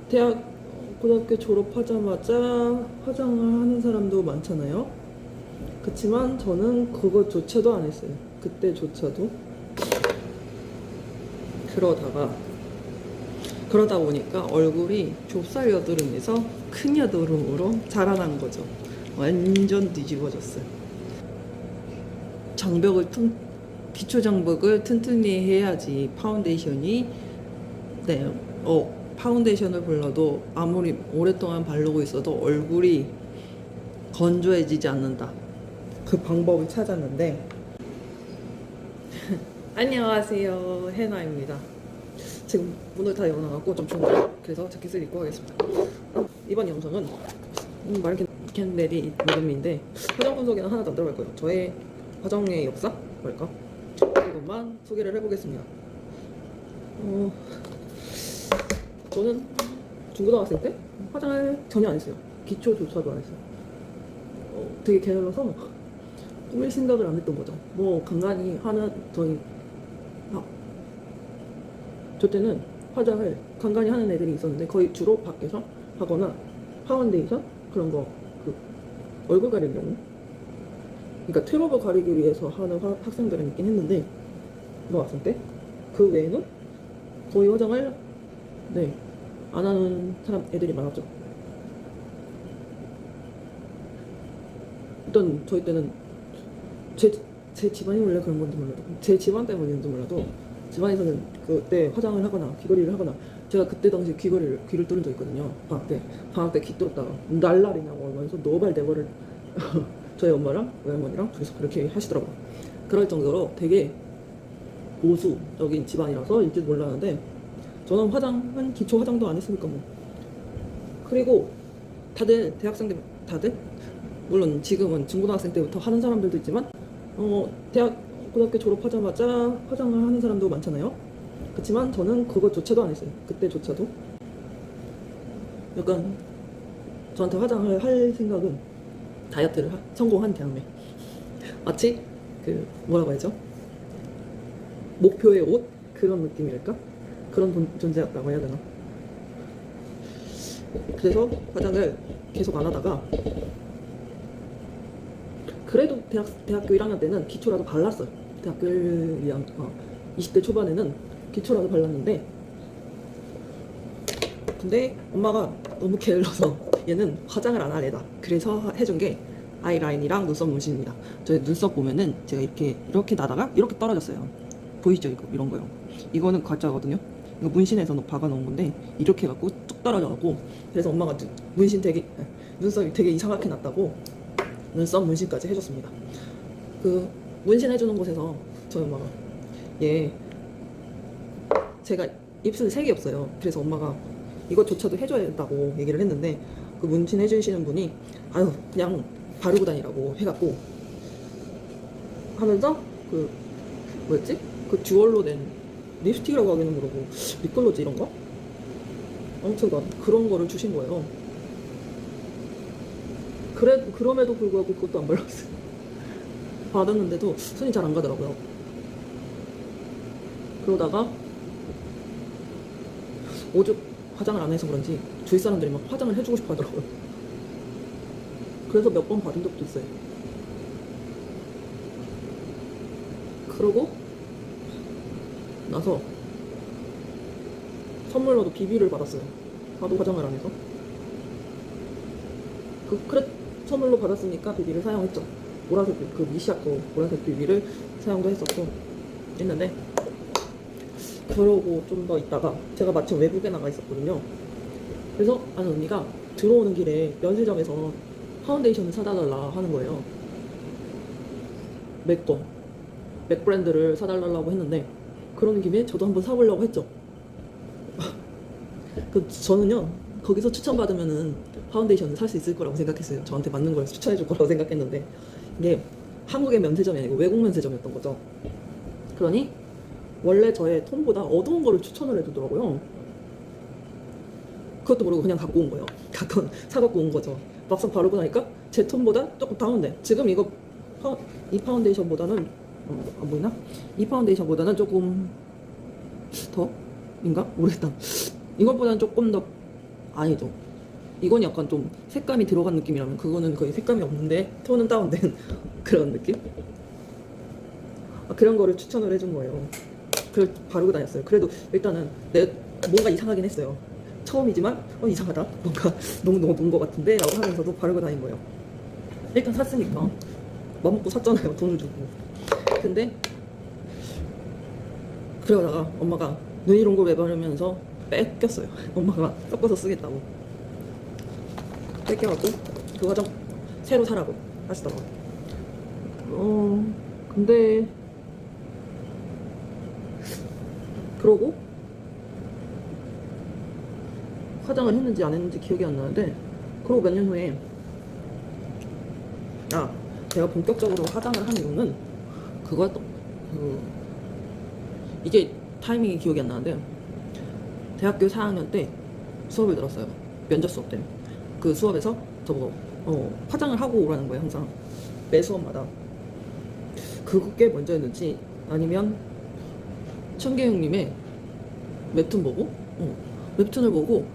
대학, 고등학교 졸업하자마자 화장을 하는 사람도 많잖아요. 그치만 저는 그것조차도 안 했어요. 그때조차도. 그러다 보니까 얼굴이 좁쌀 여드름에서 큰 여드름으로 자라난 거죠. 완전 뒤집어졌어요. 기초 장벽을 튼튼히 해야지 파운데이션이, 네, 파운데이션을 발라도 아무리 오랫동안 바르고 있어도 얼굴이 건조해지지 않는다. 그 방법을 찾았는데 안녕하세요, 해나입니다. 지금 문을 다 열어놔갖고 좀 추운데, 그래서 자켓을 입고 하겠습니다. 이번 영상은 마르켄 레디 모듬인데 화장품 소개는 하나도 안 들어갈 거예요. 저의 화장의 역사? 뭐랄까? 이것만 소개를 해보겠습니다. 저는 중고등학생 때 화장을 전혀 안 했어요. 기초조차도 안 했어요. 되게 게을러서 꾸밀 생각을 안 했던 거죠. 뭐 간간히 하는 저 때는 화장을 간간히 하는 애들이 있었는데 거의 주로 밖에서 하거나 파운데이션 그런 거, 그 얼굴 가리는 경우, 그러니까 트러블 가리기 위해서 하는 학생들은 있긴 했는데, 고등학생 때 그 외에는 거의 화장을 안 하는 애들이 많았죠. 일단 저희 때는 제 집안이 원래 그런 건지 몰라도, 제 집안 때문인지 몰라도, 집안에서는 그때 화장을 하거나 귀걸이를 하거나, 제가 그때 당시 귀를 뚫은 적 있거든요. 방학 때 귀 뚫었다가 날라리냐고 하면서 노발대발을 저희 엄마랑 외할머니랑 둘이서 그렇게 하시더라고요. 그럴 정도로 되게 보수적인 집안이라서 인지도 몰랐는데, 저는 화장은 기초 화장도 안 했으니까 뭐. 그리고 다들 물론 지금은 중고등학생 때부터 하는 사람들도 있지만, 고등학교 졸업하자마자 화장을 하는 사람도 많잖아요. 그치만 저는 그것조차도 안 했어요. 그때조차도. 약간 저한테 화장을 할 생각은 다이어트를 성공한 다음에, 마치 뭐라고 하죠? 목표의 옷? 그런 느낌이랄까? 그런 존재였다고 해야 되나? 그래서 화장을 계속 안 하다가, 그래도 대학교 1학년 때는 기초라도 발랐어요. 대학교 20대 초반에는 기초라도 발랐는데, 근데 엄마가 너무 게을러서 얘는 화장을 안 할 애다. 그래서 해준 게 아이라인이랑 눈썹 문신입니다. 저희 눈썹 보면은 제가 이렇게 나다가 이렇게 떨어졌어요. 보이시죠? 이런 거요. 이거는 가짜거든요. 이거 문신해서 박아 놓은 건데 이렇게 해갖고 쭉 떨어져갖고, 그래서 엄마가 눈썹이 되게 이상하게 났다고 눈썹 문신까지 해줬습니다. 그 문신 해주는 곳에서 저희 엄마가 제가 입술 색이 없어요. 그래서 엄마가 이것조차도 해줘야 된다고 얘기를 했는데, 그 문신 해주시는 분이 그냥 바르고 다니라고 해갖고 하면서 그 듀얼로 된 립스틱이라고 하기는 모르고 립글로즈 이런 거? 아무튼 그런 거를 주신 거예요. 그럼에도 불구하고 그것도 안 발랐어요. 받았는데도 손이 잘 안 가더라고요. 그러다가 오죽 화장을 안 해서 그런지 주위 사람들이 막 화장을 해주고 싶어 하더라고요. 그래서 몇 번 받은 적도 있어요. 그러고 나서 선물로도 비비를 받았어요. 나도 화장을 안 해서. 선물로 받았으니까 비비를 사용했죠. 보라색, 미시아코 보라색 비비를 사용도 했는데, 그러고 좀 더 있다가 제가 마침 외국에 나가 있었거든요. 그래서 아는 언니가 들어오는 길에 면세점에서 파운데이션을 사다 달라 하는 거예요. 맥 브랜드를 사달라고 했는데, 그런 김에 저도 한번 사보려고 했죠. 저는요, 거기서 추천받으면은 파운데이션을 살 수 있을 거라고 생각했어요. 저한테 맞는 걸 추천해 줄 거라고 생각했는데, 이게 한국의 면세점이 아니고 외국 면세점이었던 거죠. 그러니 원래 저의 톤보다 어두운 거를 추천을 해주더라고요. 그것도 모르고 그냥 갖고 온 거예요. 사갖고 온 거죠. 막상 바르고 나니까 제 톤보다 조금 다운돼. 지금 이 파운데이션보다는 안 보이나? 이 파운데이션보다는 조금 더인가? 모르겠다. 이것보다는 조금 더 아니죠. 이건 약간 좀 색감이 들어간 느낌이라면 그거는 거의 색감이 없는데 톤은 다운된 그런 느낌? 그런 거를 추천을 해준 거예요. 그걸 바르고 다녔어요. 그래도 일단은 뭔가 이상하긴 했어요. 처음이지만 이상하다. 뭔가 너무 놓은 것 같은데 라고 하면서도 바르고 다닌 거예요. 일단 샀으니까 맘 먹고 샀잖아요. 돈을 주고. 근데 그러다가 엄마가 눈이롱고 매바르면서 뺏겼어요. 엄마가 섞어서 쓰겠다고 뺏겨갖고 그 화장 새로 사라고 하시더라고요. 근데 그러고 화장을 했는지 안 했는지 기억이 안 나는데, 그러고 몇 년 후에 제가 본격적으로 화장을 한 이유는 그거였던 이게 타이밍이 기억이 안 나는데, 대학교 4학년 때 수업을 들었어요. 면접 수업 때. 그 수업에서 저보고 화장을 하고 오라는 거예요. 항상 매 수업마다. 그게 먼저였는지 아니면 천계영님의 웹툰 보고 웹툰을 보고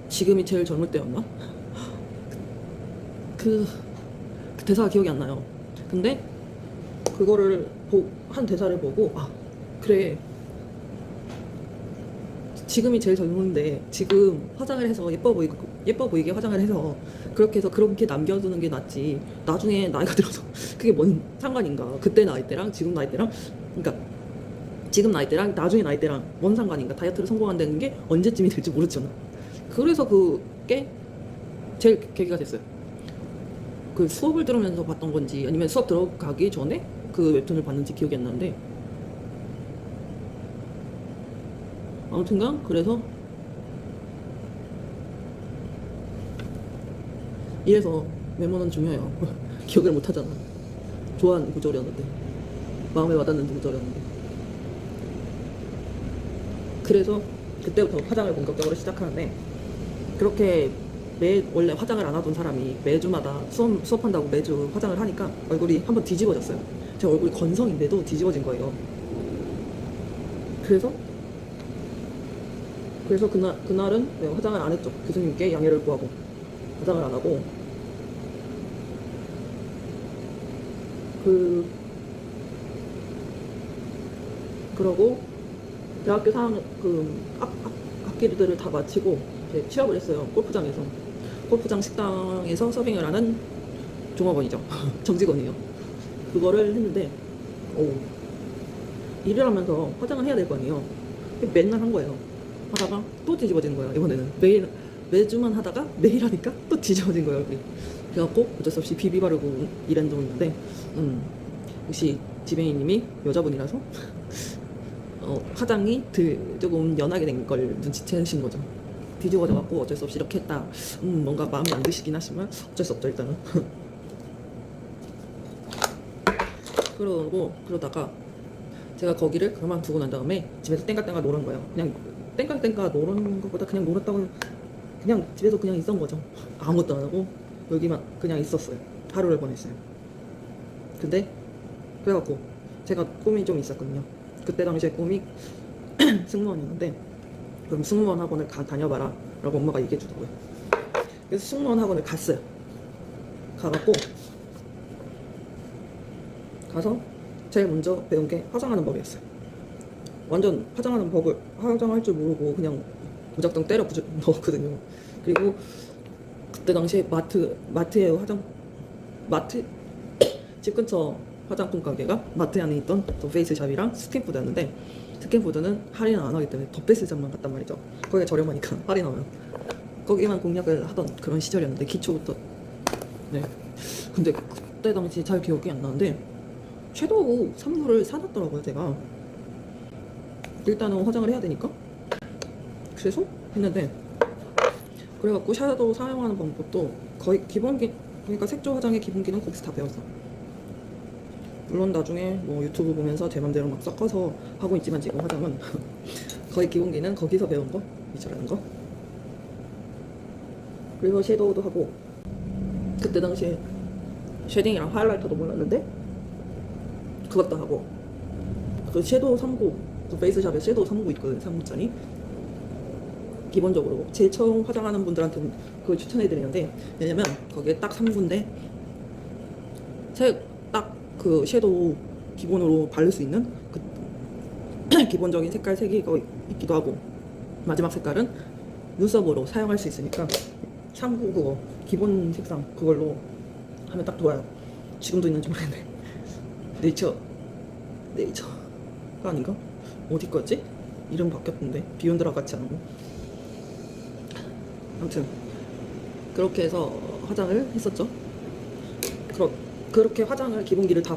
지금이 제일 젊을 때였나? 그 대사가 기억이 안 나요. 근데 그거를 한 대사를 보고 그래, 지금이 제일 젊은데 지금 화장을 해서 예뻐 보이게 화장을 해서 그렇게 해서 그렇게 남겨두는 게 낫지, 나중에 나이가 들어서 그게 뭔 상관인가, 그때 나이대랑 지금 나이대랑, 그러니까 지금 나이대랑 나중에 나이대랑 뭔 상관인가, 다이어트를 성공한다는 게 언제쯤이 될지 모르잖아. 그래서 그게 제일 계기가 됐어요. 그 수업을 들으면서 봤던 건지 아니면 수업 들어가기 전에 그 웹툰을 봤는지 기억이 안 나는데, 아무튼간 그래서 이래서 외모는 중요해요. 기억을 못 하잖아. 좋아하는 구절이었는데, 마음에 와닿는 구절이었는데. 그래서 그때부터 화장을 본격적으로 시작하는데, 그렇게 원래 화장을 안 하던 사람이 매주마다 수업한다고 매주 화장을 하니까 얼굴이 한번 뒤집어졌어요. 제 얼굴이 건성인데도 뒤집어진 거예요. 그래서 그날은 내가 화장을 안 했죠. 교수님께 양해를 구하고 화장을 안 하고, 그러고 대학교 4학년 학기들을 다 마치고 이제 취업을 했어요. 골프장 식당에서 서빙을 하는 종업원이죠. 정직원이에요. 그거를 했는데 일을 하면서 화장을 해야 될 거 아니에요. 맨날 한 거예요. 하다가 또 뒤집어지는 거예요. 이번에는 매주만 하다가 매일 하니까 또 뒤집어진 거예요. 그래갖고 어쩔 수 없이 비비 바르고 일했는데, 역시 지배인님이 여자분이라서 화장이 조금 연하게 된 걸 눈치채신 거죠. 뒤집어져갖고 어쩔 수 없이 이렇게 했다. 뭔가 마음에 안 드시긴 하지만 어쩔 수 없죠, 일단은. 그러다가 제가 거기를 그만두고 난 다음에 집에서 땡가땡가 노는 거예요. 그냥 땡가땡가 노는 것보다 그냥 놀았다고, 그냥 집에서 그냥 있던 거죠. 아무것도 안 하고 여기만 그냥 있었어요. 하루를 보냈어요. 근데 그래갖고 제가 꿈이 좀 있었거든요. 그때 당시에 꿈이 승무원이었는데, 그럼 승무원 학원을 다녀봐라 라고 엄마가 얘기해 주더라고요. 그래서 승무원 학원을 갔어요. 가서 제일 먼저 배운 게 화장하는 법이었어요. 완전 화장할 줄 모르고 그냥 무작정 때려 넣었거든요. 그리고 그때 당시에 집 근처 화장품 가게가 마트 안에 있던 더 페이스샵이랑 스킨푸드였는데, 스킨푸드는 할인을 안 하기 때문에 더 페이스샵만 갔단 말이죠. 거기가 저렴하니까 할인하면 거기만 공략을 하던 그런 시절이었는데, 기초부터. 네. 근데 그때 당시 잘 기억이 안 나는데 섀도우 선물을 사놨더라고요. 제가 일단은 화장을 해야 되니까. 그래서 했는데, 그래갖고 섀도우 사용하는 방법도 거의 그러니까 색조 화장의 기본기는 거기서 다 배웠어. 물론 나중에 뭐 유튜브 보면서 제 맘대로 막 섞어서 하고 있지만, 지금 화장은 거의 기본기는 거기서 배운 거, 이처라는 거. 그리고 섀도우도 하고, 그때 당시에 쉐딩이랑 하이라이터도 몰랐는데 그것도 하고, 그 섀도우 3구, 그 페이스샵에 섀도우 3구 있거든, 3구짜리. 기본적으로 제일 처음 화장하는 분들한테는 그걸 추천해드리는데, 왜냐면 거기에 딱 3군데 딱 그 섀도우 기본으로 바를 수 있는 그 기본적인 색깔 색이 있기도 하고, 마지막 색깔은 눈썹으로 사용할 수 있으니까 샴푸 그거 기본 색상 그걸로 하면 딱 좋아요. 지금도 있는지 모르겠네. 네이처가 아닌가? 어디 거지? 이름 바뀌었던데 비욘드랑 같이 하는 거. 아무튼 그렇게 해서 화장을 했었죠. 그렇게 화장을 기본기를 다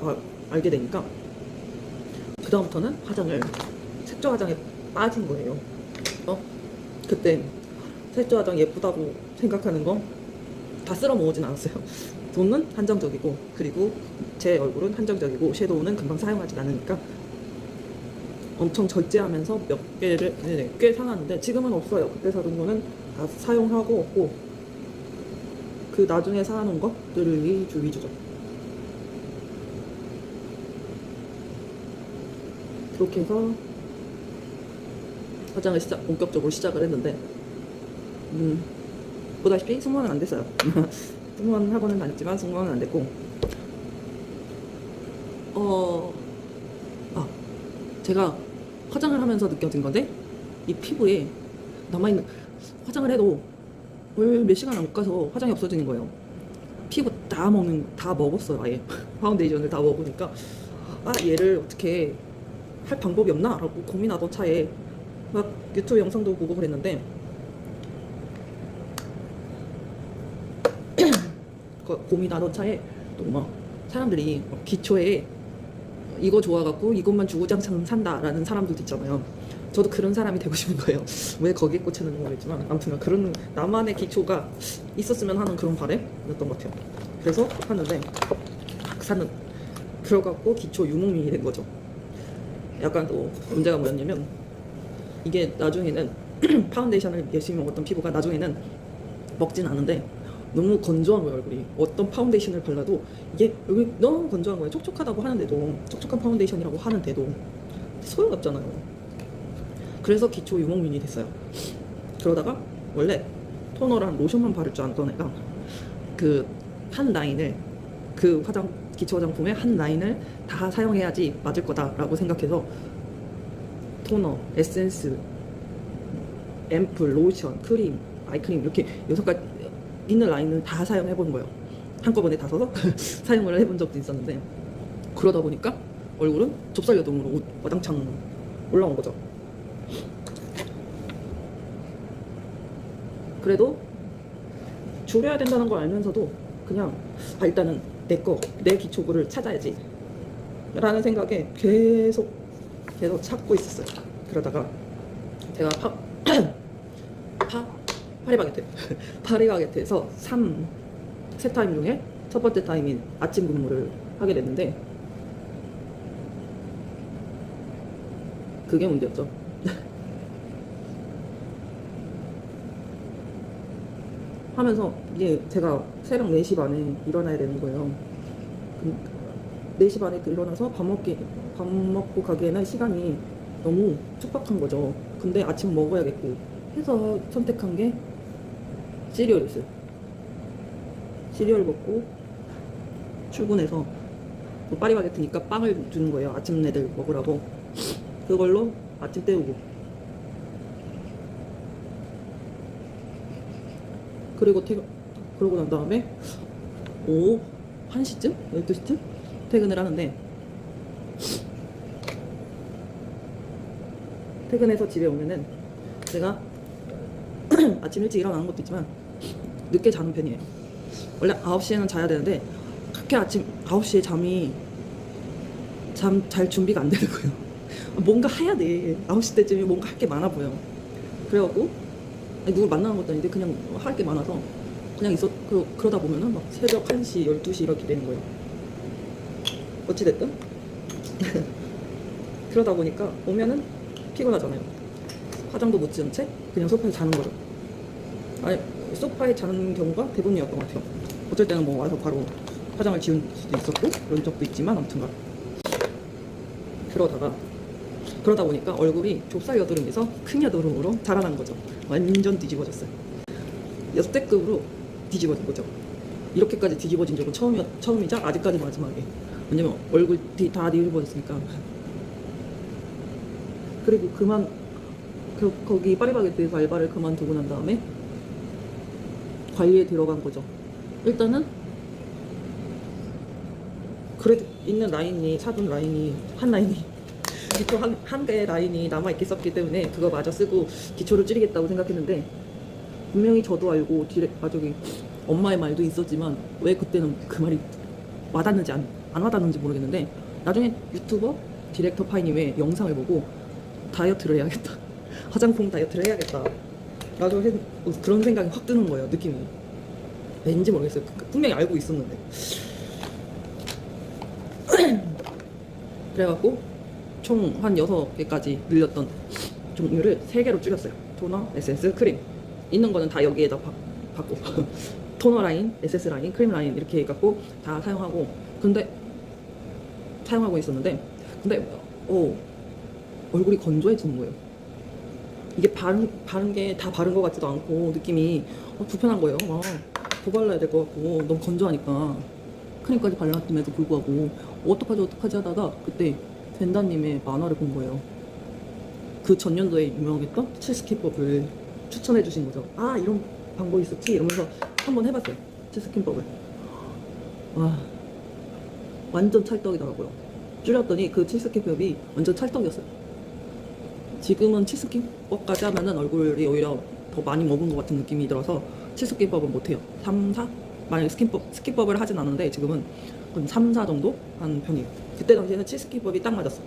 알게 되니까 그 다음부터는 색조 화장에 빠진 거예요. 그때 색조 화장 예쁘다고 생각하는 거 다 쓸어 모으진 않았어요. 돈은 한정적이고, 그리고 제 얼굴은 한정적이고, 섀도우는 금방 사용하지 않으니까 엄청 절제하면서 몇 개를 꽤 사놨는데 지금은 없어요. 그때 사둔 거는 다 사용하고 없고, 그 나중에 사놓은 것들이 위주죠. 그렇게 해서 화장을 본격적으로 시작을 했는데, 보다시피 승무원은 안 됐어요. 승무원 학원은 다녔지만 승무원은 안 됐고, 제가 화장을 하면서 느껴진 건데, 이 피부에 남아있는, 화장을 해도 몇 시간 안 가서 화장이 없어지는 거예요. 피부 다 먹었어요, 아예. 파운데이션을 다 먹으니까, 얘를 어떻게 할 방법이 없나? 라고 고민하던 차에 막 유튜브 영상도 보고 그랬는데, 고민하던 차에 또 막 사람들이 기초에 이거 좋아갖고 이것만 주구장창 산다라는 사람들도 있잖아요. 저도 그런 사람이 되고 싶은 거예요. 왜 거기에 꽂혔는지 모르겠지만, 아무튼 그런 나만의 기초가 있었으면 하는 그런 바람이었던 것 같아요. 그래서 샀는데 그래갖고 기초 유목민이 된 거죠. 약간 또 문제가 뭐였냐면, 이게 나중에는 파운데이션을 열심히 먹었던 피부가 나중에는 먹진 않은데 너무 건조한 거예요, 얼굴이. 어떤 파운데이션을 발라도 이게 얼굴이 너무 건조한 거예요. 촉촉하다고 하는데도, 촉촉한 파운데이션이라고 하는데도 소용없잖아요. 그래서 기초 유목민이 됐어요. 그러다가 원래 토너랑 로션만 바를 줄 알던 애가 그 한 라인을, 그 기초 화장품의 한 라인을 다 사용해야지 맞을 거다라고 생각해서 토너, 에센스, 앰플, 로션, 크림, 아이크림 이렇게 6가지 있는 라인을 다 사용해본 거예요. 한꺼번에 다 써서 사용을 해본 적도 있었는데, 그러다 보니까 얼굴은 좁쌀여동으로 와장창 올라온 거죠. 그래도 줄여야 된다는 걸 알면서도 그냥 일단은 내 기초구를 찾아야지 라는 생각에 계속 찾고 있었어요. 그러다가 제가 파리바게트에서 세 타임 중에 첫 번째 타임인 아침 근무를 하게 됐는데, 그게 문제였죠. 하면서 이게 제가 새벽 4시 반에 일어나야 되는 거예요. 4시 반에 일어나서 밥 먹고 가기에는 시간이 너무 촉박한 거죠. 근데 아침 먹어야겠고 해서 선택한 게 시리얼이었어요. 시리얼 먹고 출근해서 파리바게트니까 빵을 주는 거예요. 아침 애들 먹으라고. 그걸로 아침 때우고, 그러고 난 다음에 오후 1시쯤? 12시쯤? 퇴근을 하는데, 퇴근해서 집에 오면은 제가 아침 일찍 일어나는 것도 있지만 늦게 자는 편이에요. 원래 9시에는 자야 되는데 그렇게 아침 9시에 잘 준비가 안 되는 거예요. 뭔가 해야 돼. 9시 때쯤에 뭔가 할 게 많아 보여. 그래갖고 누굴 만나는 것도 아닌데 그냥 할 게 많아서 그냥 그러다 보면은 막 새벽 1시, 12시 이렇게 되는 거예요. 어찌됐든 그러다 보니까 오면은 피곤하잖아요. 화장도 못 지은 채 그냥 소파에 자는 거죠. 아니, 소파에 자는 경우가 대부분이었던 것 같아요. 어쩔 때는 뭐 와서 바로 화장을 지울 수도 있었고 그런 적도 있지만, 아무튼간 그러다 보니까 얼굴이 좁쌀 여드름에서 큰 여드름으로 자라난 거죠. 완전 뒤집어졌어요. 역대급으로 뒤집어진 거죠. 이렇게까지 뒤집어진 적은 처음이자 아직까지 마지막에. 왜냐면 얼굴 다 뒤집어졌으니까. 그리고 거기 파리바게뜨 알바를 그만두고 난 다음에 관리에 들어간 거죠. 일단은 그래도 있는 라인이, 사둔 라인이, 한 라인이 기초 한 개의 라인이 남아있게 썼기 때문에 그거 마저 쓰고 기초를 줄이겠다고 생각했는데, 분명히 저도 알고 저기 엄마의 말도 있었지만 왜 그때는 그 말이 와닿는지 안 와닿는지 모르겠는데, 나중에 유튜버 디렉터 파이님의 영상을 보고 다이어트를 해야겠다, 화장품 다이어트를 해야겠다 라고 그런 생각이 확 드는 거예요. 느낌이 왠지 모르겠어요. 분명히 알고 있었는데. 그래갖고 총 한 6개까지 늘렸던 종류를 3개로 줄였어요. 토너, 에센스, 크림. 있는 거는 다 여기에다 받고 토너 라인, 에센스 라인, 크림 라인 이렇게 해갖고 다 사용하고 있었는데, 근데 얼굴이 건조해지는 거예요. 이게 바른 게 다 바른 것 같지도 않고 느낌이 불편한 거예요. 더 발라야 될 것 같고 너무 건조하니까. 크림까지 발랐음에도 불구하고 어떡하지 하다가 그때 덴다님의 만화를 본 거예요. 그 전년도에 유명했던 칠스킨법을 추천해 주신 거죠. 아, 이런 방법이 있었지 이러면서 한번 해봤어요. 칠스킨법을. 와, 완전 찰떡이더라고요. 줄였더니 그 칠스킨법이 완전 찰떡이었어요. 지금은 칠스킨법까지 하면은 얼굴이 오히려 더 많이 먹은 것 같은 느낌이 들어서 칠스킨법은 못해요. 3, 4? 만약에 스킨법을 하진 않은데 지금은 한 3, 4 정도 한 편이에요. 그때 당시에는 칠스킨법이 딱 맞았어.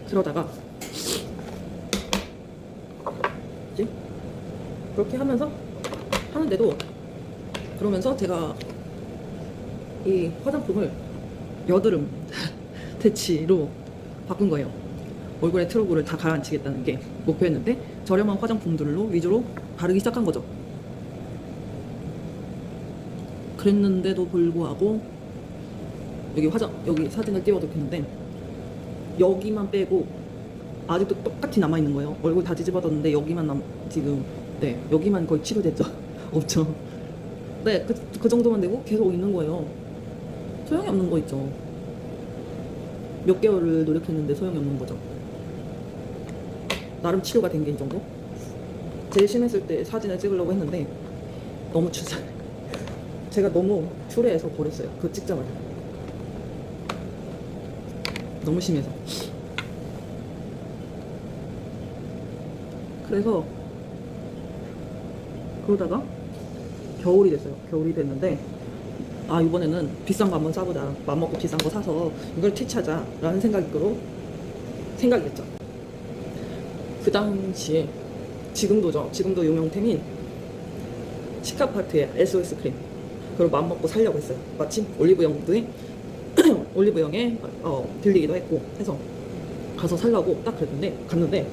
그러다가 이제 그렇게 하는데도 그러면서 제가 이 화장품을 여드름 퇴치로 바꾼 거예요. 얼굴에 트러블을 다 가라앉히겠다는 게 목표였는데 저렴한 화장품들로 위주로 바르기 시작한 거죠. 그랬는데도 불구하고 여기 사진을 띄워뒀는데 여기만 빼고 아직도 똑같이 남아있는 거예요. 얼굴 다 뒤집어졌는데 여기만 지금 여기만 거의 치료됐죠. 없죠. 네, 그 정도만 되고 계속 있는 거예요. 소용이 없는 거 있죠. 몇 개월을 노력했는데 소용이 없는 거죠. 나름 치료가 된 게 이 정도? 제일 심했을 때 사진을 찍으려고 했는데 너무 제가 너무 초래해서 버렸어요. 그거 찍자마자. 너무 심해서. 그래서 그러다가 겨울이 됐어요. 겨울이 됐는데 이번에는 비싼 거 한번 사보자. 맘먹고 비싼 거 사서 이걸 퇴치하자 라는 생각이겠죠. 그 당시에 지금도 유명템인 시카파트의 SOS 크림, 그걸 맘먹고 살려고 했어요. 마침 올리브영에 들리기도 했고 해서 가서 살려고 딱 갔는데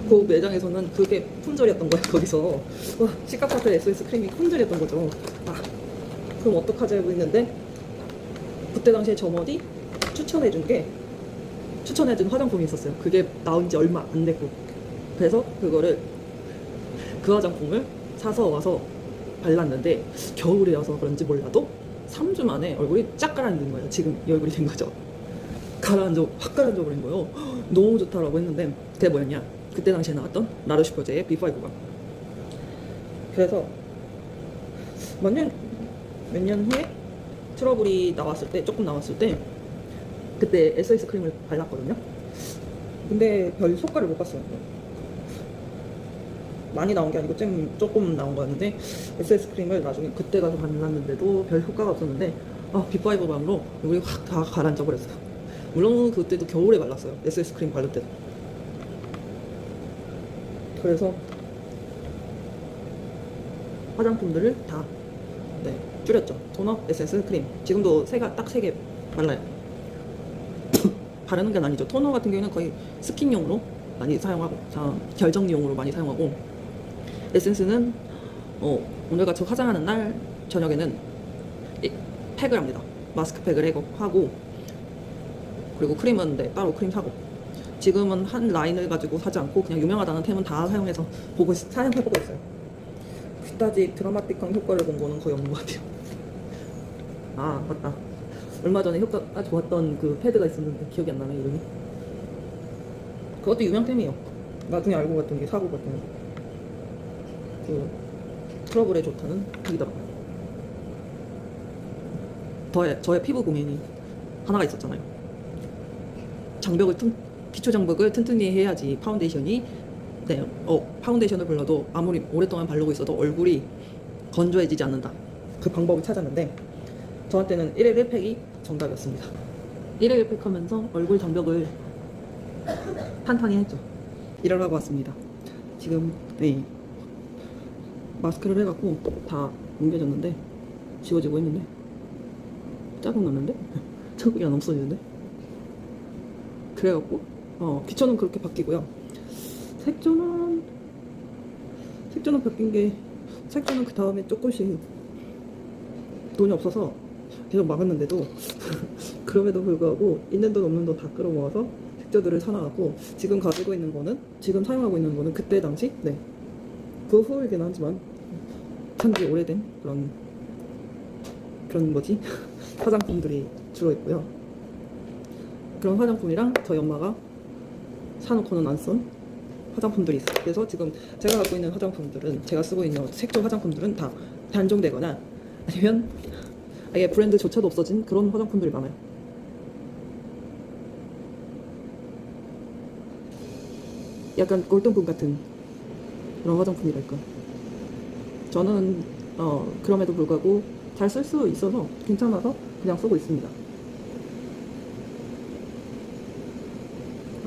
그 매장에서는 그게 품절이었던 거예요. 거기서 시카파트 SOS 크림이 품절이었던 거죠. 그럼 어떡하지 하고 있는데 그때 당시에 저머디 추천해준 화장품이 있었어요. 그게 나온 지 얼마 안 됐고, 그래서 그 화장품을 사서 와서 발랐는데 겨울이어서 그런지 몰라도 3주 만에 얼굴이 쫙 가라앉은 거예요. 지금 이 얼굴이 된 거죠. 확 가라앉아 버린 거예요. 너무 좋다라고 했는데 그게 뭐였냐, 그때 당시에 나왔던 라르슈퍼제의 B5가. 그래서 몇 년 후에 트러블이 조금 나왔을 때 그때 SOS 크림을 발랐거든요. 근데 별 효과를 못 봤어요. 많이 나온 게 아니고 조금 나온 거였는데 SOS 크림을 나중에 그때 가서 발랐는데도 별 효과가 없었는데 B5 밤으로 얼굴이 확 다 가라앉아 버렸어요. 물론 그때도 겨울에 발랐어요. SOS 크림 바를 때도. 그래서 화장품들을 다 줄였죠. 토너, 에센스, 크림. 지금도 딱 3개 발라요. 바르는 게 아니죠. 토너 같은 경우는 거의 스킨용으로 많이 사용하고 결정용으로 많이 사용하고, 에센스는 오늘같이 화장하는 날 저녁에는 팩을 합니다. 마스크팩을 하고, 그리고 크림은 따로 크림 사고, 지금은 한 라인을 가지고 사지 않고 그냥 유명하다는 템은 다 사용해서 사용해보고 있어요. 그다지 드라마틱한 효과를 본 거는 거의 없는 것 같아요. 아 맞다. 얼마 전에 효과가 좋았던 그 패드가 있었는데 기억이 안 나네 이름이. 그것도 유명템이에요. 나중에 알고 봤더니 게 사고 봤더니 그 트러블에 좋다는 팩이더라고요. 저의 피부 고민이 하나가 있었잖아요. 기초 장벽을 튼튼히 해야지 파운데이션이 파운데이션을 발라도 아무리 오랫동안 바르고 있어도 얼굴이 건조해지지 않는다. 그 방법을 찾았는데 저한테는 1일 1팩이 정답이었습니다. 1일 1팩 하면서 얼굴 장벽을 탄탄히 했죠. 일하러 왔습니다. 지금 네 마스크를 해갖고 다 뭉개졌는데 지워지고 있는데 자국 났는데 자국이 안 없어지는데 그래갖고 기초는 그렇게 바뀌고요. 색조는 바뀐 게 색조는 그 다음에 조금씩 돈이 없어서 계속 막았는데도 그럼에도 불구하고 있는 돈 없는 돈 다 끌어모아서 색조들을 사놔갖고 지금 가지고 있는 거는 지금 사용하고 있는 거는 그때 당시 그 후이긴 하지만 산지 오래된 그런 뭐지 화장품들이 주로 있고요. 그런 화장품이랑 저희 엄마가 사놓고는 안 쓴 화장품들이 있어요. 그래서 지금 제가 갖고 있는 화장품들은 제가 쓰고 있는 색조 화장품들은 다 단종되거나 아니면 아예 브랜드조차도 없어진 그런 화장품들이 많아요. 약간 골동품 같은 그런 화장품이랄까. 저는 그럼에도 불구하고 잘 쓸 수 있어서 괜찮아서 그냥 쓰고 있습니다.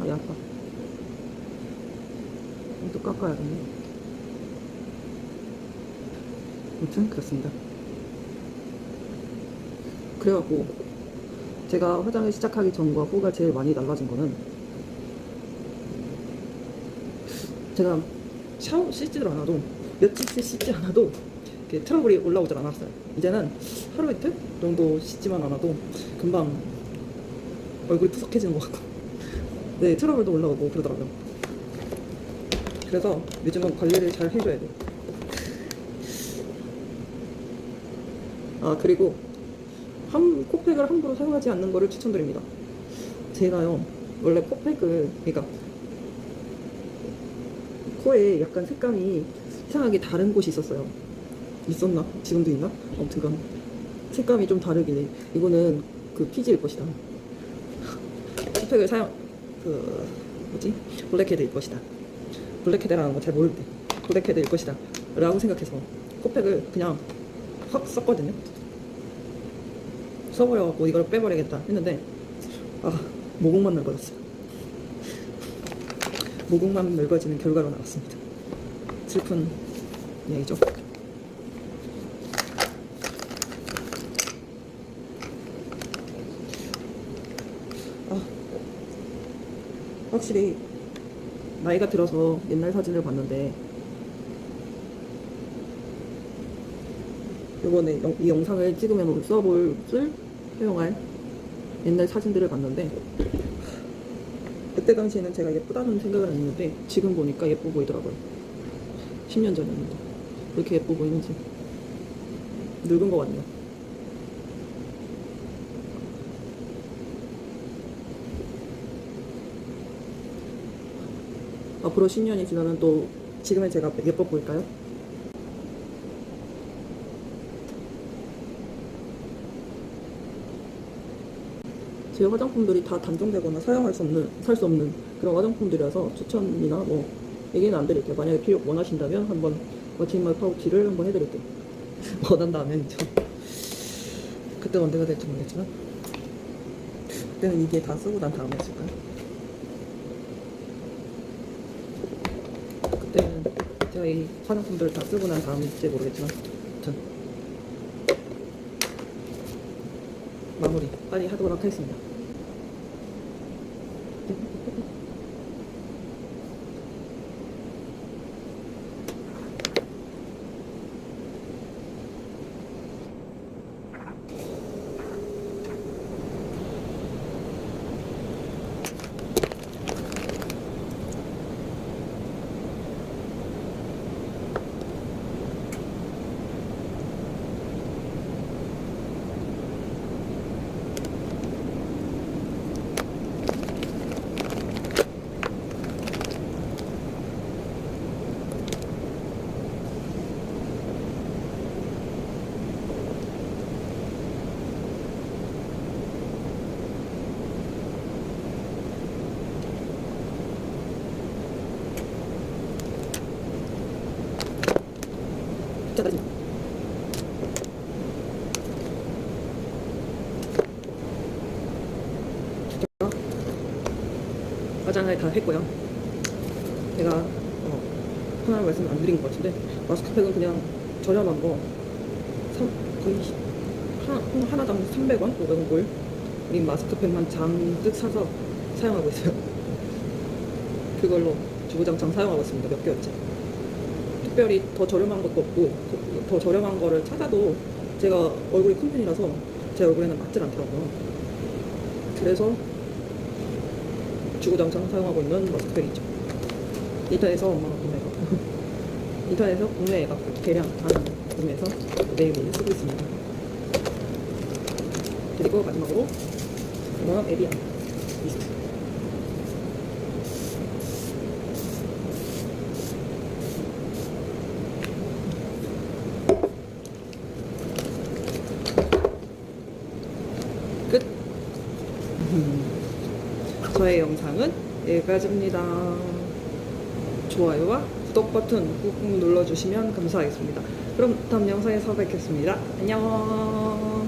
아, 약간 또 깎아야겠네. 아무튼 그렇습니다. 그래갖고 제가 화장을 시작하기 전과 후가 제일 많이 달라진 거는 제가 샤워 씻지를 않아도 며칠째 씻지 않아도 트러블이 올라오질 않았어요. 이제는 하루 이틀 정도 씻지만 않아도 금방 얼굴이 푸석해지는 것 같고 네 트러블도 올라오고 그러더라고요. 그래서 요즘은 관리를 잘 해줘야 돼요. 아 그리고 코팩을 함부로 사용하지 않는 거를 추천드립니다. 제가요 원래 코팩을 그러니까 코에 약간 색감이 이상하게 다른 곳이 있었어요. 있었나? 지금도 있나? 아무튼간 색감이 좀 다르긴 해. 이거는 그 피지일 것이다. 코팩을 블랙헤드일 것이다. 블랙헤드라는 거 잘 모를 때 블랙헤드일 것이다 라고 생각해서 코팩을 그냥 확 썼거든요. 써버려갖고 이걸 빼버리겠다 했는데 모공만 넓어졌어요. 모공만 넓어지는 결과로 나왔습니다. 슬픈 얘기죠. 확실히 나이가 들어서 옛날 사진을 봤는데 이번에 이 영상을 찍으면 사용할 옛날 사진들을 봤는데 그때 당시에는 제가 예쁘다는 생각을 안 했는데 지금 보니까 예뻐 보이더라고요. 10년 전이었는데 왜 이렇게 예뻐 보이는지 늙은 것 같네요. 앞으로 10년이 지나면 또 지금의 제가 예뻐 보일까요? 제 화장품들이 다 단종되거나 살 수 없는 그런 화장품들이라서 추천이나 뭐 얘기는 안 드릴게요. 만약에 원하신다면 한번 워치인마이 파우치를 한번 해드릴게요. 원한다면이죠. 그때 언제가 될지 모르겠지만 그때는 이게 다 쓰고 난 다음이었을까요? 그때는 제가 이 화장품들을 다 쓰고 난 다음일지 모르겠지만 아무튼 마무리 빨리 하도록 하겠습니다. 짜다지. 화장을 다 했고요. 제가 하나 말씀 안 드린 것 같은데 마스크팩은 그냥 저렴한 거 거의 하나당 300원, 500원 꼴 이 마스크팩만 잔뜩 사서 사용하고 있어요. 그걸로 주구장창 사용하고 있습니다. 몇 개월째. 특별히 더 저렴한 것도 없고 더 저렴한 거를 찾아도 제가 얼굴이 큰 편이라서 제 얼굴에는 맞질 않더라고요. 그래서 주구장창 사용하고 있는 마스크팩이죠. 인터넷에서 엄마가 구매해서 인터넷에서 구매해갖고 대량 반 구매해서 매일매일 쓰고 있습니다. 그리고 마지막으로 이거는 에비앙 미스트. 끝. 저의 영상은 여기까지입니다. 좋아요와 구독 버튼 꾹꾹 눌러주시면 감사하겠습니다. 그럼 다음 영상에서 뵙겠습니다. 안녕.